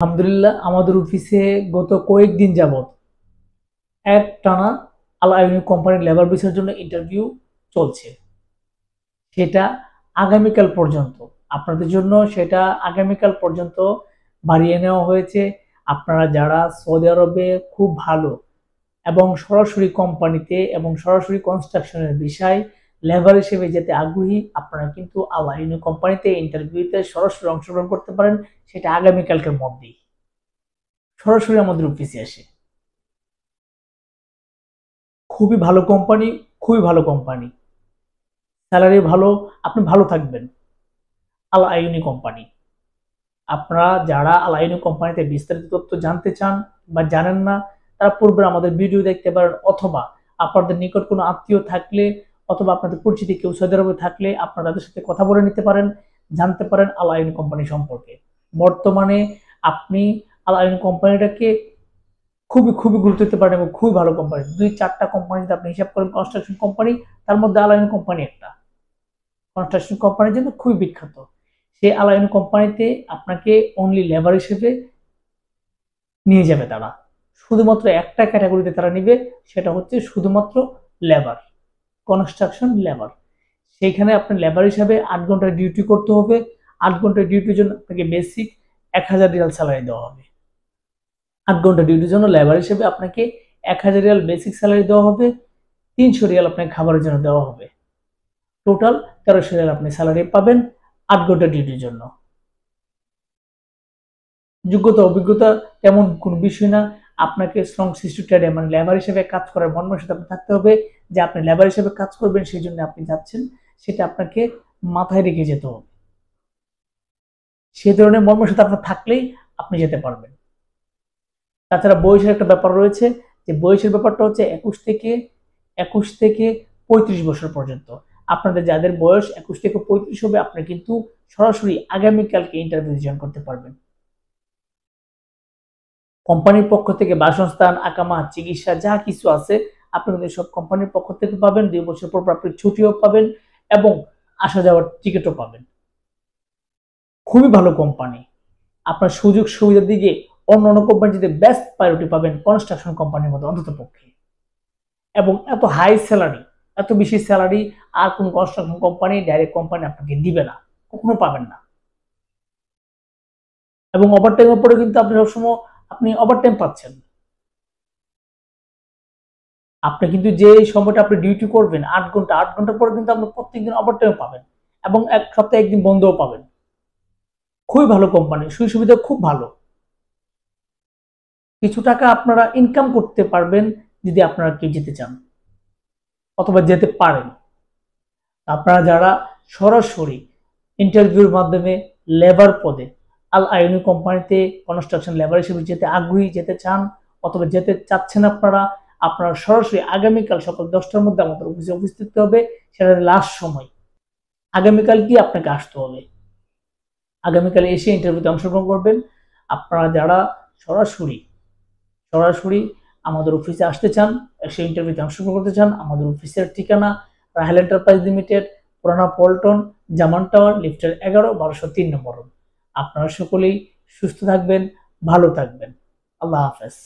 আলহামদুলিল্লাহ আমাদের অফিসে গত কয়েকদিন যাবত একটানা আল আইনি কোম্পানির লেবার ভিসার জন্য ইন্টারভিউ চলছে। সেটা আগামীকাল পর্যন্ত। আপনাদের জন্য সেটা আগামীকাল পর্যন্ত বাড়িয়ে নেওয়া হয়েছে। আপনারা যারা সৌদি আরবে খুব ভালো এবং সরাসরি কোম্পানিতে এবং সরাসরি কনস্ট্রাকশনের বিষয় লেবার হিসেবে যেতে আগ্রহী, আপনারা কিন্তু আল আইনি কোম্পানিতে ইন্টারভিউতে সরাসরি অংশগ্রহণ করতে পারেন। সেটা আগামীকালকের মধ্যেই সরাসরি আমাদের অফিসে আসে। খুবই ভালো কোম্পানি, খুবই ভালো কোম্পানি, স্যালারি ভালো, আপনি ভালো থাকবেন। আল আইনি কোম্পানি। আপনারা যারা আল আইনি কোম্পানিতে বিস্তারিত তথ্য জানতে চান বা জানেন না, তারা পূর্বে আমাদের ভিডিও দেখতে পারেন, অথবা আপনাদের নিকট কোনো আত্মীয় থাকলে অথবা আপনাদের পরিচিত কেউ সৌদি আরবে থাকলে আপনারা তাদের সাথে কথা বলে নিতে পারেন, জানতে পারেন আল আইনি কোম্পানি সম্পর্কে। বর্তমানে আপনি আল আইনি কোম্পানিটাকে খুবই খুবই গুরুত্ব দিতে পারেন এবং খুবই ভালো কোম্পানি। ২-৪টা কোম্পানি যদি আপনি হিসাব করেন কনস্ট্রাকশন কোম্পানি, তার মধ্যে আল আইনি কোম্পানি একটা কনস্ট্রাকশন কোম্পানির জন্য খুবই বিখ্যাত। সেই আল আইনি কোম্পানিতে আপনাকে অনলি লেবার হিসেবে নিয়ে যাবে তারা। শুধুমাত্র একটা ক্যাটাগরিতে তারা নিবে, সেটা হচ্ছে শুধুমাত্র লেবার, কনস্ট্রাকশন লেবার। সেইখানে আপনার লেবার হিসাবে ৮ ঘন্টা ডিউটি করতে হবে। ৮ ঘন্টা ডিউটির জন্য আপনাকে বেসিক ১,০০০ রিয়াল স্যালারি দেওয়া হবে। ৮ ঘন্টা ডিউটির জন্য লেবার হিসেবে আপনাকে ১,০০০ রিয়াল বেসিক স্যালারি দেওয়া হবে। ৩০০ রিয়াল আপনাকে খাবারের জন্য দেওয়া হবে। টোটাল ১৩০০ রিয়াল আপনি স্যালারি পাবেন ৮ ঘন্টা ডিউটির জন্য। যোগ্যতা অভিজ্ঞতা তেমন কোনো বিষয় না। আপনাকে স্ট্রং সিস্টেম মানে লেবার হিসেবে কাজ করার মন মানসিকতা আপনার থাকতে হবে, যে আপনি লেবার হিসেবে কাজ করবেন, সেই জন্য আপনি যাচ্ছেন, সেটা আপনাকে মাথায় রেখে যেতে হবে। সেই ধরনের মন মানসিকতা আপনার থাকলেই আপনি যেতে পারবেন। তাছাড়া বয়সের একটা ব্যাপার রয়েছে, যে বয়সের ব্যাপারটা হচ্ছে ২১ থেকে ৩৫ বছর পর্যন্ত। আপনাদের যাদের বয়স ২১ থেকে ৩৫ হবে, আপনি কিন্তু সরাসরি আগামীকালকে ইন্টারভিউ জয়েন করতে পারবেন। কোম্পানির পক্ষ থেকে বাসস্থান, আকামা, চিকিৎসা যা কিছু আছে আপনি কিন্তু সব কোম্পানির পক্ষ থেকে পাবেন। ২ বছর পর আপনি ছুটিও পাবেন এবং আসা যাওয়ার টিকিটও পাবেন। খুবই ভালো কোম্পানি। আপনার সুযোগ সুবিধার দিকে অন্য অন্য কোম্পানিতে বেস্ট প্রায়োরিটি পাবেন কনস্ট্রাকশন কোম্পানির মধ্যে অন্তত পক্ষে। এবং এত হাই স্যালারি, এত বেশি স্যালারি আর কোন কনস্ট্রাকশন কোম্পানি, ডাইরেক্ট কোম্পানি আপনাকে দিবে না, কখনো পাবেন না। এবং ওভারটাইমের পরে কিন্তু আপনি সবসময় আপনি ওভারটাইম পাচ্ছেন। আপনি কিন্তু যে সময়টা আপনি ডিউটি করবেন ৮ ঘন্টা, ৮ ঘন্টার পরে কিন্তু আপনি প্রত্যেকদিন ওভারটাইম পাবেন এবং এক সপ্তাহে একদিন বন্ধও পাবেন। খুবই ভালো কোম্পানি, সুযোগ সুবিধা খুব ভালো। কিছু টাকা আপনারা ইনকাম করতে পারবেন যদি আপনারা কেউ যেতে চান অথবা যেতে পারেন। আপনারা যারা সরাসরি ইন্টারভিউর মাধ্যমে লেবার পদে আল আইনি কোম্পানিতে কনস্ট্রাকশন লেবার হিসেবে যেতে আগ্রহী, যেতে চান অথবা যেতে চাচ্ছেন, আপনারা আপনারা সরাসরি আগামীকাল সকাল ১০টার মধ্যে আমাদের অফিসে উপস্থিত হবে। সেটা লাস্ট সময়। আগামীকাল কি আপনাকে আসতে হবে, আগামীকাল এসে ইন্টারভিউতে অংশগ্রহণ করবেন। আপনারা যারা সরাসরি সরাসরি আমাদের অফিসে আসতে চান, এসে ইন্টারভিউতে অংশগ্রহণ করতে চান, আমাদের অফিসের ঠিকানা রাহেল এন্টারপ্রাইজ লিমিটেড, পুরানা পল্টন, জামান টাওয়ার, লিফটের ১১, ১২০৩ নম্বর। আপনারা সকলেই সুস্থ থাকবেন, ভালো থাকবেন। আল্লাহ হাফেজ।